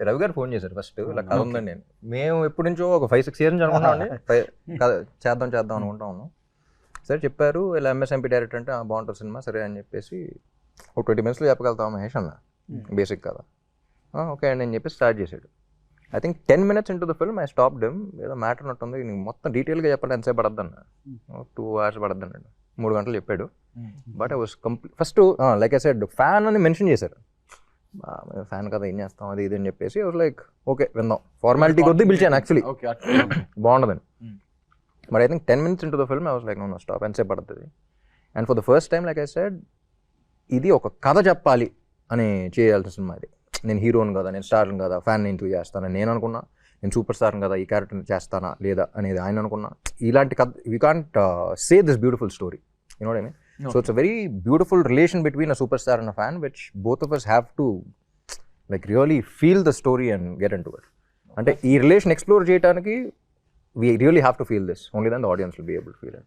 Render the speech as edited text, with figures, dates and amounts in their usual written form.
రవి గారు ఫోన్ చేశారు ఫస్ట్, ఇలా కథ ఉందండి. నేను మేము ఎప్పటి నుంచో ఒక 5-6 years నుంచి అనుకుంటామండి, చేద్దాం అనుకుంటా ఉన్నాం. సరే చెప్పారు ఇలా ఎంఎస్ఎంపీ డైరెక్టర్ అంటే బాగుంటుంది సినిమా, సరే అని చెప్పేసి ఒక 20 minutes చెప్పగలుగుతాం మహేష్ అన్న బేసిక్ కదా, ఓకే అండి అని చెప్పి స్టార్ట్ చేశాడు. I think 10 minutes into the film I stopped him. ఏదో మ్యాటర్ ఉన్నట్టుంది, నీకు మొత్తం డీటెయిల్గా చెప్పాలి ఎంతసేపు పడద్దు అన్న. 2 hours పడద్దు అన్నాడు, 3 గంటలు చెప్పాడు. But I was first like I said fan అని మెన్షన్ చేశారు. ఫ్యాన్ కదా ఏం చేస్తాం అది ఇది అని చెప్పేసి ఐ వాస్ లైక్ ఓకే విందాం, ఫార్మాలిటీ కొద్దీ పిలిచాను యాక్చువల్లీ బాగుండదని. But I think 10 minutes into the film I was like no stop, ఎంతసేపు పడుతుంది. And for the first time like I said ఇది ఒక కథ చెప్పాలి అని చేయాల్సిన సినిమా ఇది. నేను హీరోని కదా, నేను స్టార్ని కదా, ఫ్యాన్ ఎందుకు చేస్తానని నేను అనుకున్నా. నేను సూపర్ స్టార్ని కదా, ఈ క్యారెక్టర్ని చేస్తానా లేదా అనేది ఆయన అనుకున్నా. ఇలాంటి కథ we can't say this beautiful story, you know what I mean. So it's a very beautiful relation between a superstar and a fan, which both of us have to like really feel the story and get into it. Ante ee relation explore cheyadaniki we really have to feel this, only then the audience will be able to feel it.